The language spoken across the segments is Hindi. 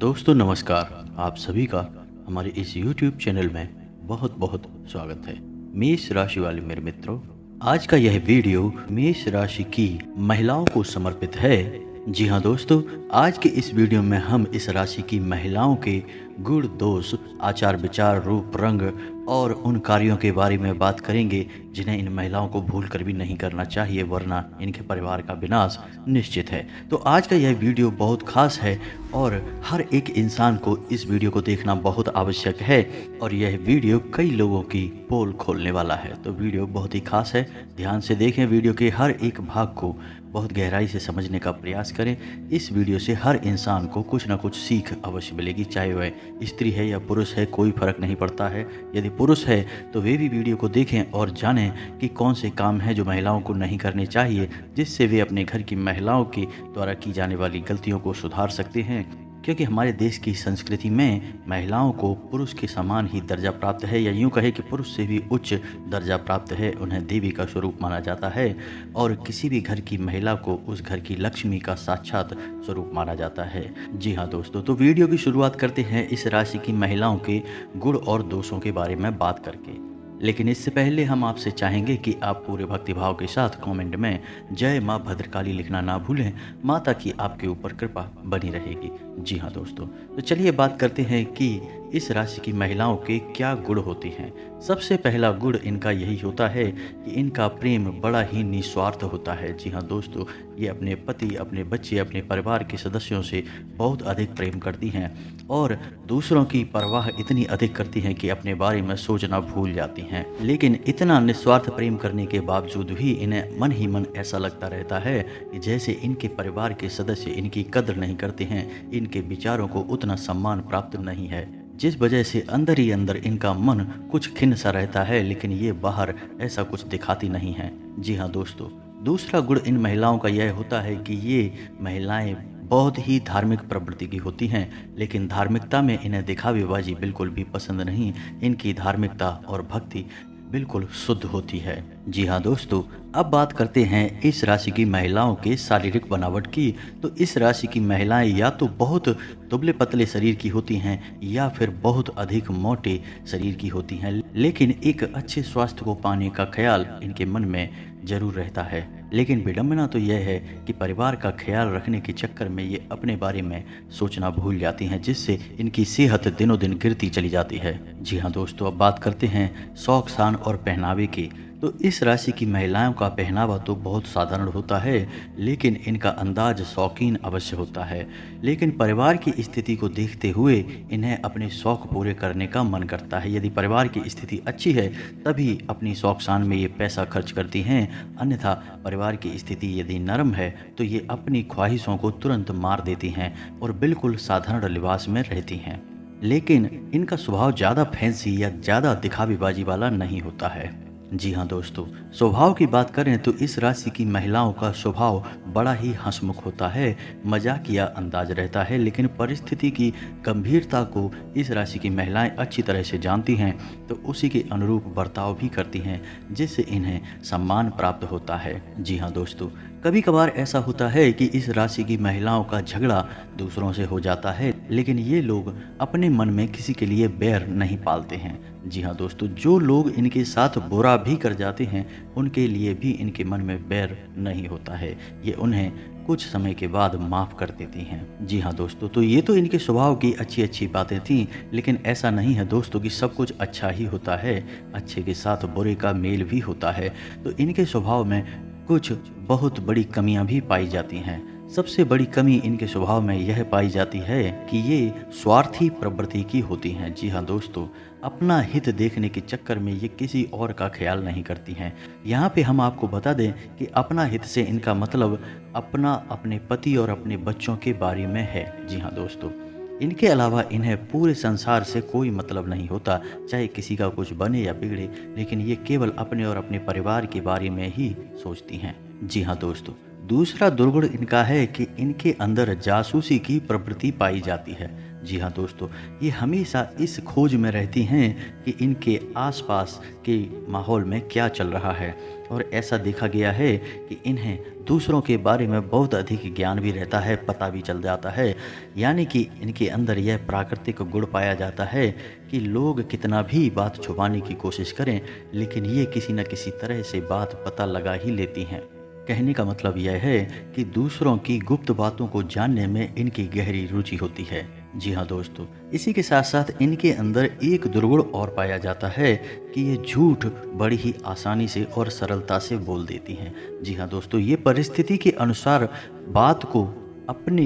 दोस्तों नमस्कार। आप सभी का हमारे इस YouTube चैनल में बहुत बहुत स्वागत है। मेष राशि वाले मेरे मित्रों, आज का यह वीडियो मेष राशि की महिलाओं को समर्पित है। जी हाँ दोस्तों, आज के इस वीडियो में हम इस राशि की महिलाओं के गुण दोष, आचार विचार, रूप रंग और उन कार्यों के बारे में बात करेंगे जिन्हें इन महिलाओं को भूल कर भी नहीं करना चाहिए, वरना इनके परिवार का विनाश निश्चित है। तो आज का यह वीडियो बहुत खास है और हर एक इंसान को इस वीडियो को देखना बहुत आवश्यक है और यह वीडियो कई लोगों की पोल खोलने वाला है। तो वीडियो बहुत ही खास है, ध्यान से देखें। वीडियो के हर एक भाग को बहुत गहराई से समझने का प्रयास करें। इस वीडियो से हर इंसान को कुछ ना कुछ सीख अवश्य मिलेगी, चाहे वह स्त्री है या पुरुष है, कोई फर्क नहीं पड़ता है। यदि पुरुष है तो वे भी वीडियो को देखें और जानें कि कौन से काम हैं जो महिलाओं को नहीं करने चाहिए, जिससे वे अपने घर की महिलाओं के द्वारा की जाने वाली गलतियों को सुधार सकते हैं। क्योंकि हमारे देश की संस्कृति में महिलाओं को पुरुष के समान ही दर्जा प्राप्त है, या यूँ कहे कि पुरुष से भी उच्च दर्जा प्राप्त है। उन्हें देवी का स्वरूप माना जाता है और किसी भी घर की महिला को उस घर की लक्ष्मी का साक्षात स्वरूप माना जाता है। जी हाँ दोस्तों, तो वीडियो की शुरुआत करते हैं इस राशि की महिलाओं के गुण और दोषों के बारे में बात करके। लेकिन इससे पहले हम आपसे चाहेंगे कि आप पूरे भक्तिभाव के साथ कमेंट में जय माँ भद्रकाली लिखना ना भूलें। माता की आपके ऊपर कृपा बनी रहेगी। जी हाँ दोस्तों, तो चलिए बात करते हैं कि इस राशि की महिलाओं के क्या गुण होते हैं। सबसे पहला गुण इनका यही होता है कि इनका प्रेम बड़ा ही निस्वार्थ होता है। जी हाँ दोस्तों, ये अपने पति, अपने बच्चे, अपने परिवार के सदस्यों से बहुत अधिक प्रेम करती हैं और दूसरों की परवाह इतनी अधिक करती हैं कि अपने बारे में सोचना भूल जाती हैं। लेकिन इतना निस्वार्थ प्रेम करने के बावजूद भी इन्हें मन ही मन ऐसा लगता रहता है कि जैसे इनके परिवार के सदस्य इनकी कदर नहीं करते हैं, इनके विचारों को उतना सम्मान प्राप्त नहीं है, जिस वजह से अंदर ही अंदर इनका मन कुछ खिन्न सा रहता है। लेकिन ये बाहर ऐसा कुछ दिखाती नहीं है। जी हाँ दोस्तों, दूसरा गुण इन महिलाओं का यह होता है कि ये महिलाएं बहुत ही धार्मिक प्रवृत्ति की होती हैं, लेकिन धार्मिकता में इन्हें दिखावेबाजी बिल्कुल भी पसंद नहीं। इनकी धार्मिकता और भक्ति बिल्कुल शुद्ध होती है। जी हाँ दोस्तों, अब बात करते हैं इस राशि की महिलाओं के शारीरिक बनावट की। तो इस राशि की महिलाएं या तो बहुत दुबले पतले शरीर की होती हैं या फिर बहुत अधिक मोटे शरीर की होती हैं, लेकिन एक अच्छे स्वास्थ्य को पाने का ख्याल इनके मन में जरूर रहता है। लेकिन विडंबना तो यह है कि परिवार का ख्याल रखने के चक्कर में ये अपने बारे में सोचना भूल जाती हैं, जिससे इनकी सेहत दिनों दिन गिरती चली जाती है। जी हाँ दोस्तों, अब बात करते हैं शौक शान और पहनावे की। तो इस राशि की महिलाओं का पहनावा तो बहुत साधारण होता है, लेकिन इनका अंदाज शौकीन अवश्य होता है। लेकिन परिवार की स्थिति को देखते हुए इन्हें अपने शौक पूरे करने का मन करता है। यदि परिवार की स्थिति अच्छी है तभी अपनी शौक शान में ये पैसा खर्च करती हैं, अन्यथा परिवार की स्थिति यदि नरम है तो ये अपनी ख्वाहिशों को तुरंत मार देती हैं और बिल्कुल साधारण लिबास में रहती हैं। लेकिन इनका स्वभाव ज़्यादा फैंसी या ज़्यादा दिखावेबाजी वाला नहीं होता है। जी हाँ दोस्तों, स्वभाव की बात करें तो इस राशि की महिलाओं का स्वभाव बड़ा ही हंसमुख होता है, मजाकिया अंदाज रहता है। लेकिन परिस्थिति की गंभीरता को इस राशि की महिलाएं अच्छी तरह से जानती हैं, तो उसी के अनुरूप बर्ताव भी करती हैं, जिससे इन्हें सम्मान प्राप्त होता है। जी हाँ दोस्तों, कभी कभार ऐसा होता है कि इस राशि की महिलाओं का झगड़ा दूसरों से हो जाता है, लेकिन ये लोग अपने मन में किसी के लिए बैर नहीं पालते हैं। जी हाँ दोस्तों, जो लोग इनके साथ बुरा भी कर जाते हैं उनके लिए भी इनके मन में बैर नहीं होता है, ये उन्हें कुछ समय के बाद माफ़ कर देती हैं। जी हाँ दोस्तों, तो ये तो इनके स्वभाव की अच्छी अच्छी बातें थीं, लेकिन ऐसा नहीं है दोस्तों कि सब कुछ अच्छा ही होता है। अच्छे के साथ बुरे का मेल भी होता है। तो इनके स्वभाव में कुछ बहुत बड़ी कमियां भी पाई जाती हैं। सबसे बड़ी कमी इनके स्वभाव में यह पाई जाती है कि ये स्वार्थी प्रवृत्ति की होती हैं। जी हाँ दोस्तों, अपना हित देखने के चक्कर में ये किसी और का ख्याल नहीं करती हैं। यहाँ पे हम आपको बता दें कि अपना हित से इनका मतलब अपने पति और अपने बच्चों के बारे में है। जी हाँ दोस्तों, इनके अलावा इन्हें पूरे संसार से कोई मतलब नहीं होता, चाहे किसी का कुछ बने या बिगड़े, लेकिन ये केवल अपने और अपने परिवार के बारे में ही सोचती हैं। जी हाँ दोस्तों, दूसरा दुर्गुण इनका है कि इनके अंदर जासूसी की प्रवृत्ति पाई जाती है। जी हाँ दोस्तों, ये हमेशा इस खोज में रहती हैं कि इनके आसपास के माहौल में क्या चल रहा है, और ऐसा देखा गया है कि इन्हें दूसरों के बारे में बहुत अधिक ज्ञान भी रहता है, पता भी चल जाता है। यानी कि इनके अंदर यह प्राकृतिक गुण पाया जाता है कि लोग कितना भी बात छुपाने की कोशिश करें, लेकिन ये किसी न किसी तरह से बात पता लगा ही लेती हैं। कहने का मतलब यह है कि दूसरों की गुप्त बातों को जानने में इनकी गहरी रुचि होती है। जी हाँ दोस्तों, इसी के साथ साथ इनके अंदर एक दुर्गुण और पाया जाता है कि ये झूठ बड़ी ही आसानी से और सरलता से बोल देती हैं। जी हाँ दोस्तों, ये परिस्थिति के अनुसार बात को अपने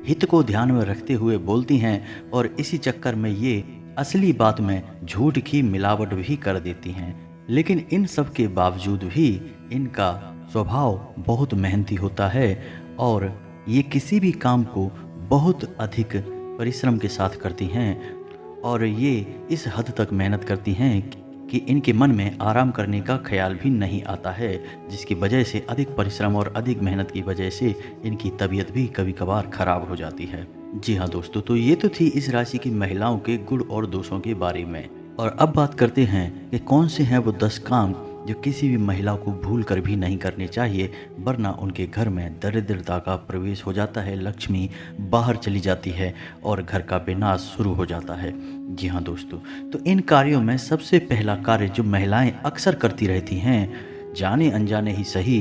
हित को ध्यान में रखते हुए बोलती हैं, और इसी चक्कर में ये असली बात में झूठ की मिलावट भी कर देती हैं। लेकिन इन सब के बावजूद भी इनका स्वभाव बहुत मेहनती होता है, और ये किसी भी काम को बहुत अधिक परिश्रम के साथ करती हैं, और ये इस हद तक मेहनत करती हैं कि इनके मन में आराम करने का ख्याल भी नहीं आता है, जिसकी वजह से अधिक परिश्रम और अधिक मेहनत की वजह से इनकी तबीयत भी कभी कभार खराब हो जाती है। जी हाँ दोस्तों, तो ये तो थी इस राशि की महिलाओं के गुण और दोषों के बारे में। और अब बात करते हैं कि कौन से हैं वो 10 काम जो किसी भी महिला को भूल कर भी नहीं करने चाहिए, वरना उनके घर में दरिद्रता का प्रवेश हो जाता है, लक्ष्मी बाहर चली जाती है और घर का विनाश शुरू हो जाता है। जी हाँ दोस्तों, तो इन कार्यों में सबसे पहला कार्य जो महिलाएं अक्सर करती रहती हैं, जाने अनजाने ही सही,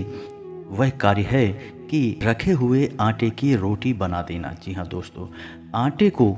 वह कार्य है कि रखे हुए आटे की रोटी बना देना। जी हाँ दोस्तों, आटे को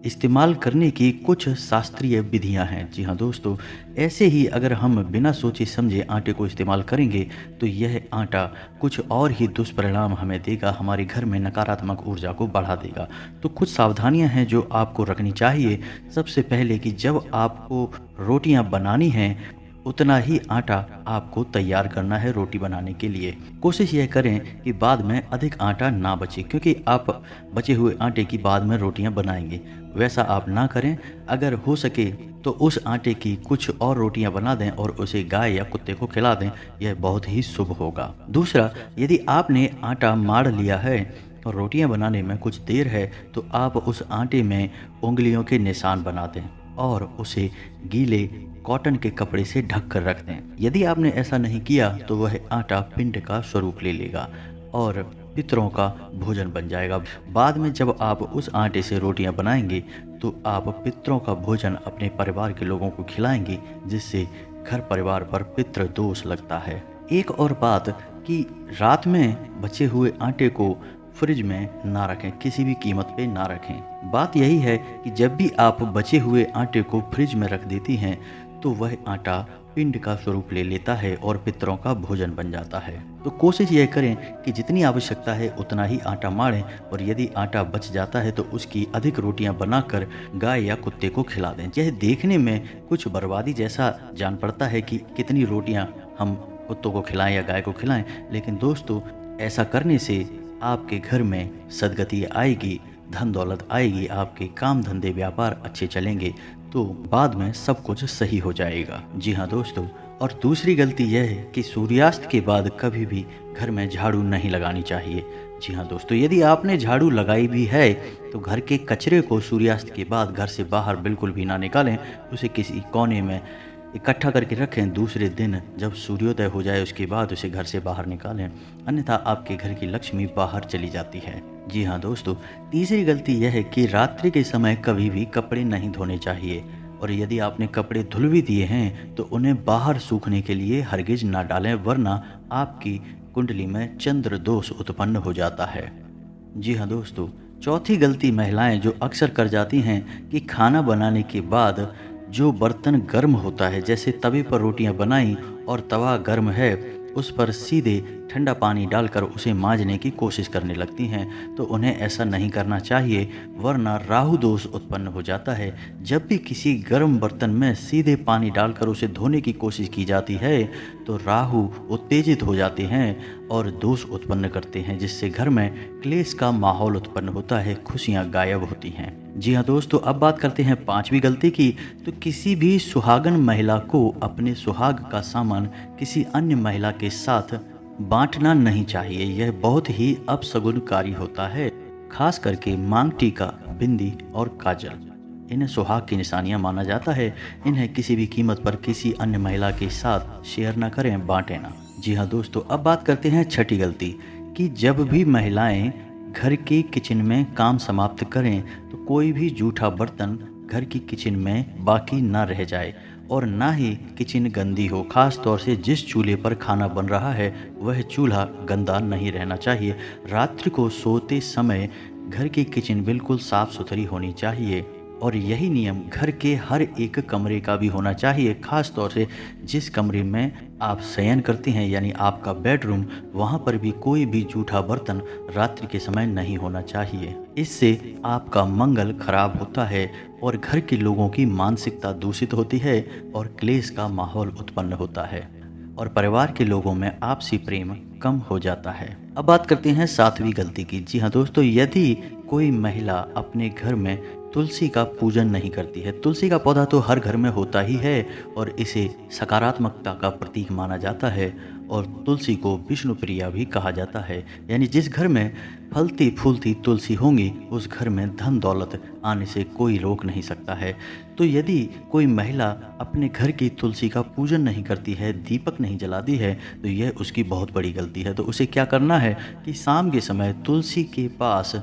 इस्तेमाल करने की कुछ शास्त्रीय विधियां हैं। जी हाँ दोस्तों, ऐसे ही अगर हम बिना सोचे समझे आटे को इस्तेमाल करेंगे तो यह आटा कुछ और ही दुष्परिणाम हमें देगा, हमारे घर में नकारात्मक ऊर्जा को बढ़ा देगा। तो कुछ सावधानियां हैं जो आपको रखनी चाहिए। सबसे पहले कि जब आपको रोटियां बनानी हैं, उतना ही आटा आपको तैयार करना है रोटी बनाने के लिए। कोशिश यह करें कि बाद में अधिक आटा ना बचे, क्योंकि आप बचे हुए आटे की बाद में रोटियां बनाएंगे। वैसा आप ना करें। अगर हो सके तो उस आटे की कुछ और रोटियां बना दें और उसे गाय या कुत्ते को खिला दें, यह बहुत ही शुभ होगा। दूसरा, यदि आपने आटा माड़ लिया है और रोटियां बनाने में कुछ देर है, तो आप उस आटे में उंगलियों के निशान बना दें और उसे गीले कॉटन के कपड़े से ढक कर रख दें। यदि आपने ऐसा नहीं किया तो वह आटा पिंड का स्वरूप ले लेगा और पितरों का भोजन बन जाएगा। बाद में जब आप उस आटे से रोटियां बनाएंगे तो आप पितरों का भोजन अपने परिवार के लोगों को खिलाएंगे, जिससे घर परिवार पर पितृ दोष लगता है। एक और बात कि रात में बचे हुए आटे को फ्रिज में ना रखें, किसी भी कीमत पे ना रखें। बात यही है कि जब भी आप बचे हुए आटे को फ्रिज में रख देती हैं तो वह आटा पिंड का स्वरूप ले लेता है और पितरों का भोजन बन जाता है। तो कोशिश यह करें कि जितनी आवश्यकता है उतना ही आटा माड़ें, और यदि आटा बच जाता है तो उसकी अधिक रोटियां बनाकर गाय या कुत्ते को खिला दें। यह देखने में कुछ बर्बादी जैसा जान पड़ता है कि कितनी रोटियां हम कुत्तों को खिलाएं या गाय को खिलाएं, लेकिन दोस्तों ऐसा करने से आपके घर में सदगति आएगी, धन दौलत आएगी, आपके काम धंधे व्यापार अच्छे चलेंगे, तो बाद में सब कुछ सही हो जाएगा। जी हाँ दोस्तों, और दूसरी गलती यह है कि सूर्यास्त के बाद कभी भी घर में झाड़ू नहीं लगानी चाहिए। जी हाँ दोस्तों, यदि आपने झाड़ू लगाई भी है तो घर के कचरे को सूर्यास्त के बाद घर से बाहर बिल्कुल भी ना निकालें, उसे किसी कोने में इकट्ठा करके रखें। दूसरे दिन जब सूर्योदय हो जाए उसके बाद उसे घर से बाहर निकालें, अन्यथा आपके घर की लक्ष्मी बाहर चली जाती है। जी हाँ दोस्तों, तीसरी गलती यह है कि रात्रि के समय कभी भी कपड़े नहीं धोने चाहिए, और यदि आपने कपड़े धुल भी दिए हैं तो उन्हें बाहर सूखने के लिए हरगिज ना डालें, वरना आपकी कुंडली में चंद्र दोष उत्पन्न हो जाता है। जी हाँ दोस्तों, चौथी गलती महिलाएं जो अक्सर कर जाती हैं कि खाना बनाने के बाद जो बर्तन गर्म होता है, जैसे तवे पर रोटियां बनाई और तवा गर्म है, उस पर सीधे ठंडा पानी डालकर उसे मांजने की कोशिश करने लगती हैं। तो उन्हें ऐसा नहीं करना चाहिए, वरना राहु दोष उत्पन्न हो जाता है। जब भी किसी गर्म बर्तन में सीधे पानी डालकर उसे धोने की कोशिश की जाती है तो राहु उत्तेजित हो जाते हैं और दोष उत्पन्न करते हैं, जिससे घर में क्लेश का माहौल उत्पन्न होता है, खुशियां गायब होती हैं। जी हाँ दोस्तों, अब बात करते हैं पांचवी गलती की। तो किसी भी सुहागन महिला को अपने सुहाग का सामान किसी अन्य महिला के साथ बांटना नहीं चाहिए। यह बहुत ही अपशगुनकारी होता है। खास करके मांग टीका, बिंदी और काजल। इन्हें सुहाग की निशानियां माना जाता है। इन्हें किसी भी कीमत पर किसी अन्य महिला के साथ शेयर ना करें, बांटें ना। जी हाँ दोस्तों, अब बात करते हैं छठी गलती कि जब भी महिलाएं घर के किचन में काम समाप्त करें तो कोई भी जूठा बर्तन घर की किचन में बाकी ना रह जाए और ना ही किचन गंदी हो। खास तौर से जिस चूल्हे पर खाना बन रहा है वह चूल्हा गंदा नहीं रहना चाहिए। रात्रि को सोते समय घर की किचन बिल्कुल साफ सुथरी होनी चाहिए और यही नियम घर के हर एक कमरे का भी होना चाहिए। खास तौर से जिस कमरे में आप शयन करते हैं यानी आपका बेडरूम, वहाँ पर भी कोई भी जूठा बर्तन रात्रि के समय नहीं होना चाहिए। इससे आपका मंगल खराब होता है और घर के लोगों की मानसिकता दूषित होती है और क्लेश का माहौल उत्पन्न होता है और परिवार के लोगों में आपसी प्रेम कम हो जाता है। अब बात करते हैं सातवीं गलती की। जी हाँ दोस्तों, यदि कोई महिला अपने घर में तुलसी का पूजन नहीं करती है। तुलसी का पौधा तो हर घर में होता ही है और इसे सकारात्मकता का प्रतीक माना जाता है और तुलसी को विष्णु प्रिया भी कहा जाता है। यानी जिस घर में फलती फूलती तुलसी होंगी उस घर में धन दौलत आने से कोई रोक नहीं सकता है। तो यदि कोई महिला अपने घर की तुलसी का पूजन नहीं करती है, दीपक नहीं जलाती है, तो यह उसकी बहुत बड़ी गलती है। तो उसे क्या करना है कि शाम के समय तुलसी के पास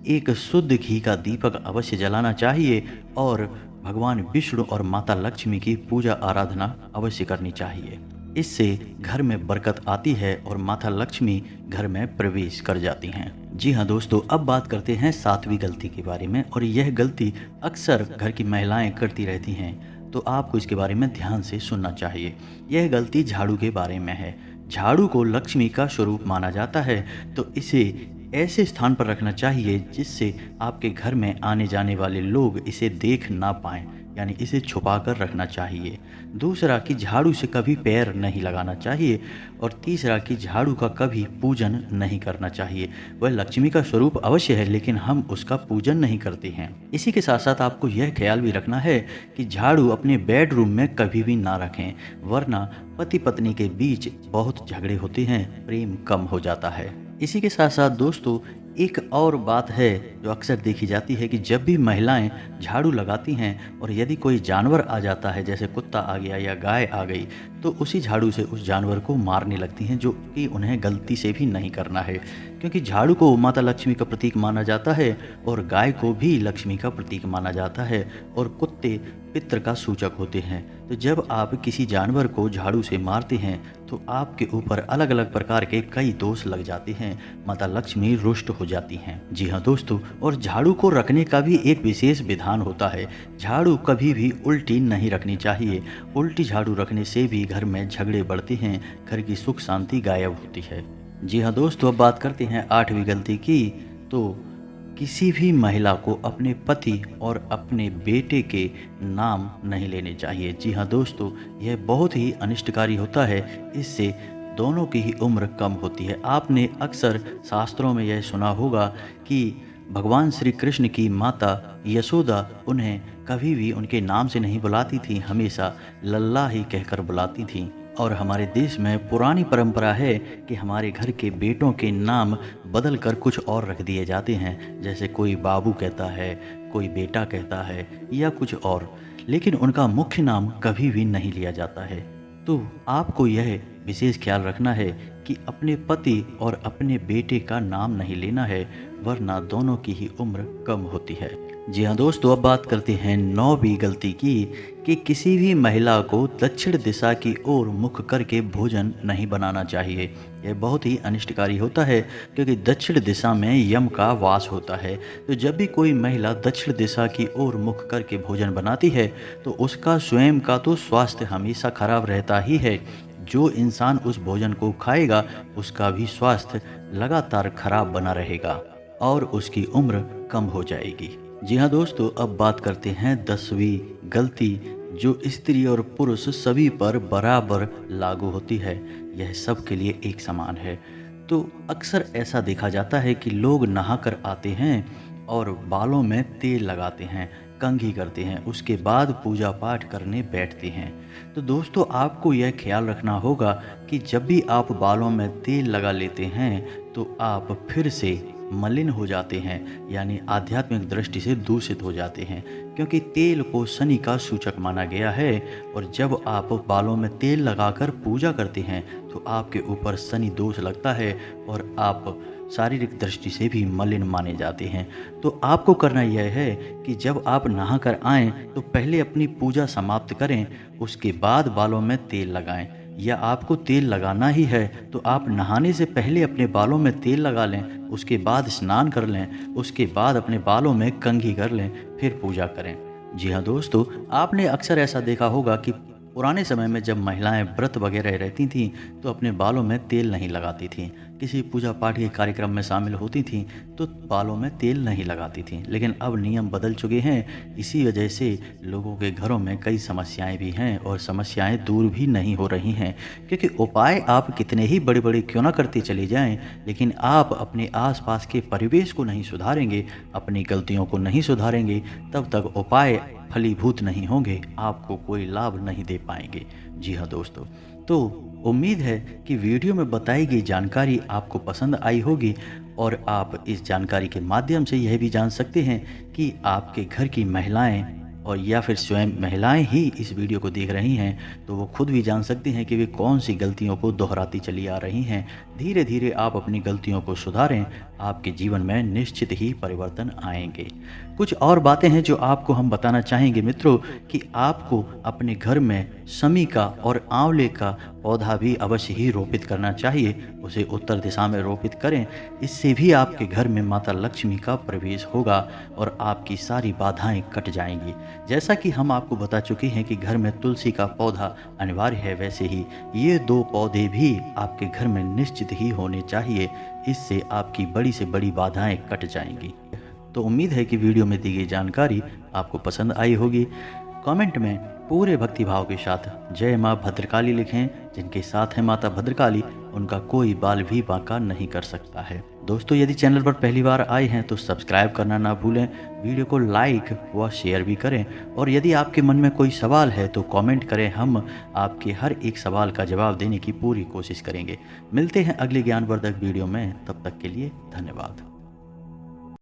एक शुद्ध घी का दीपक अवश्य जलाना चाहिए और भगवान विष्णु और माता लक्ष्मी की पूजा आराधना अवश्य करनी चाहिए। इससे घर में बरकत आती है और माता लक्ष्मी घर में प्रवेश कर जाती हैं। जी हाँ दोस्तों, अब बात करते हैं सातवीं गलती के बारे में और यह गलती अक्सर घर की महिलाएं करती रहती हैं, तो आपको इसके बारे में ध्यान से सुनना चाहिए। यह गलती झाड़ू के बारे में है। झाड़ू को लक्ष्मी का स्वरूप माना जाता है, तो इसे ऐसे स्थान पर रखना चाहिए जिससे आपके घर में आने जाने वाले लोग इसे देख ना पाएं, यानी इसे छुपा कर रखना चाहिए। दूसरा कि झाड़ू से कभी पैर नहीं लगाना चाहिए और तीसरा कि झाड़ू का कभी पूजन नहीं करना चाहिए। वह लक्ष्मी का स्वरूप अवश्य है लेकिन हम उसका पूजन नहीं करते हैं। इसी के साथ साथ आपको यह ख्याल भी रखना है कि झाड़ू अपने बेडरूम में कभी भी ना रखें, वरना पति पत्नी के बीच बहुत झगड़े होते हैं, प्रेम कम हो जाता है। इसी के साथ साथ दोस्तों एक और बात है जो अक्सर देखी जाती है कि जब भी महिलाएं झाड़ू लगाती हैं और यदि कोई जानवर आ जाता है, जैसे कुत्ता आ गया या गाय आ गई, तो उसी झाड़ू से उस जानवर को मारने लगती हैं, जो कि उन्हें गलती से भी नहीं करना है। क्योंकि झाड़ू को माता लक्ष्मी का प्रतीक माना जाता है और गाय को भी लक्ष्मी का प्रतीक माना जाता है और कुत्ते पितृ का सूचक होते हैं। तो जब आप किसी जानवर को झाड़ू से मारते हैं तो आपके ऊपर अलग अलग प्रकार के कई दोष लग जाते हैं, माता लक्ष्मी रुष्ट हो जाती हैं। जी हाँ दोस्तों, और झाड़ू को रखने का भी एक विशेष विधान होता है। झाड़ू कभी भी उल्टी नहीं रखनी चाहिए। उल्टी झाड़ू रखने से भी घर में झगड़े बढ़ते हैं, घर की सुख शांति गायब होती है। जी हाँ दोस्तों, अब बात करते हैं आठवीं गलती की। तो किसी भी महिला को अपने पति और अपने बेटे के नाम नहीं लेने चाहिए। जी हाँ दोस्तों, यह बहुत ही अनिष्टकारी होता है। इससे दोनों की ही उम्र कम होती है। आपने अक्सर शास्त्रों में यह सुना होगा कि भगवान श्री कृष्ण की माता यशोदा उन्हें कभी भी उनके नाम से नहीं बुलाती थी, हमेशा लल्ला ही कहकर बुलाती थीं। और हमारे देश में पुरानी परंपरा है कि हमारे घर के बेटों के नाम बदल कर कुछ और रख दिए जाते हैं, जैसे कोई बाबू कहता है, कोई बेटा कहता है या कुछ और, लेकिन उनका मुख्य नाम कभी भी नहीं लिया जाता है। तो आपको यह विशेष ख्याल रखना है कि अपने पति और अपने बेटे का नाम नहीं लेना है, वरना दोनों की ही उम्र कम होती है। जी हाँ दोस्तों, अब बात करते हैं 9वीं गलती की कि किसी भी महिला को दक्षिण दिशा की ओर मुख करके भोजन नहीं बनाना चाहिए। यह बहुत ही अनिष्टकारी होता है क्योंकि दक्षिण दिशा में यम का वास होता है। तो जब भी कोई महिला दक्षिण दिशा की ओर मुख करके भोजन बनाती है तो उसका स्वयं का तो स्वास्थ्य हमेशा खराब रहता ही है। जो इंसान उस भोजन को खाएगा उसका भी स्वास्थ्य लगातार खराब बना रहेगा और उसकी उम्र कम हो जाएगी। जी हाँ दोस्तों, अब बात करते हैं 10वीं गलती जो स्त्री और पुरुष सभी पर बराबर लागू होती है। यह सब के लिए एक समान है। तो अक्सर ऐसा देखा जाता है कि लोग नहाकर आते हैं और बालों में तेल लगाते हैं, कंघी करते हैं, उसके बाद पूजा पाठ करने बैठते हैं। तो दोस्तों आपको यह ख्याल रखना होगा कि जब भी आप बालों में तेल लगा लेते हैं तो आप फिर से मलिन हो जाते हैं, यानी आध्यात्मिक दृष्टि से दूषित हो जाते हैं, क्योंकि तेल को शनि का सूचक माना गया है। और जब आप बालों में तेल लगाकर पूजा करते हैं तो आपके ऊपर शनि दोष लगता है और आप शारीरिक दृष्टि से भी मलिन माने जाते हैं। तो आपको करना यह है कि जब आप नहा कर आएँ तो पहले अपनी पूजा समाप्त करें, उसके बाद बालों में तेल लगाएं। या आपको तेल लगाना ही है तो आप नहाने से पहले अपने बालों में तेल लगा लें, उसके बाद स्नान कर लें, उसके बाद अपने बालों में कंघी कर लें, फिर पूजा करें। जी हाँ दोस्तों, आपने अक्सर ऐसा देखा होगा कि पुराने समय में जब महिलाएं व्रत वगैरह रहती थीं तो अपने बालों में तेल नहीं लगाती थीं, किसी पूजा पाठ के कार्यक्रम में शामिल होती थीं तो बालों में तेल नहीं लगाती थीं। लेकिन अब नियम बदल चुके हैं, इसी वजह से लोगों के घरों में कई समस्याएं भी हैं और समस्याएं दूर भी नहीं हो रही हैं, क्योंकि उपाय आप कितने ही बड़े बड़े क्यों ना करते चले जाएं, लेकिन आप अपने आसपास के परिवेश को नहीं सुधारेंगे, अपनी गलतियों को नहीं सुधारेंगे, तब तक उपाय फलीभूत नहीं होंगे, आपको कोई लाभ नहीं दे पाएंगे। जी हाँ दोस्तों, तो उम्मीद है कि वीडियो में बताई गई जानकारी आपको पसंद आई होगी और आप इस जानकारी के माध्यम से यह भी जान सकते हैं कि आपके घर की महिलाएं और या फिर स्वयं महिलाएं ही इस वीडियो को देख रही हैं तो वो खुद भी जान सकती हैं कि वे कौन सी गलतियों को दोहराती चली आ रही हैं। धीरे धीरे आप अपनी गलतियों को सुधारें, आपके जीवन में निश्चित ही परिवर्तन आएंगे। कुछ और बातें हैं जो आपको हम बताना चाहेंगे मित्रों, कि आपको अपने घर में शमी का और आंवले का पौधा भी अवश्य ही रोपित करना चाहिए। उसे उत्तर दिशा में रोपित करें, इससे भी आपके घर में माता लक्ष्मी का प्रवेश होगा और आपकी सारी बाधाएं कट जाएंगी। जैसा कि हम आपको बता चुके हैं कि घर में तुलसी का पौधा अनिवार्य है, वैसे ही ये 2 पौधे भी आपके घर में निश्चित ही होने चाहिए। इससे आपकी बड़ी से बड़ी बाधाएं कट जाएंगी। तो उम्मीद है कि वीडियो में दी गई जानकारी आपको पसंद आई होगी। कमेंट में पूरे भक्तिभाव के साथ जय माँ भद्रकाली लिखें। जिनके साथ है माता भद्रकाली, उनका कोई बाल भी बांका नहीं कर सकता है। दोस्तों यदि चैनल पर पहली बार आए हैं तो सब्सक्राइब करना ना भूलें, वीडियो को लाइक व शेयर भी करें, और यदि आपके मन में कोई सवाल है तो कमेंट करें, हम आपके हर एक सवाल का जवाब देने की पूरी कोशिश करेंगे। मिलते हैं अगले ज्ञानवर्धक वीडियो में, तब तक के लिए धन्यवाद।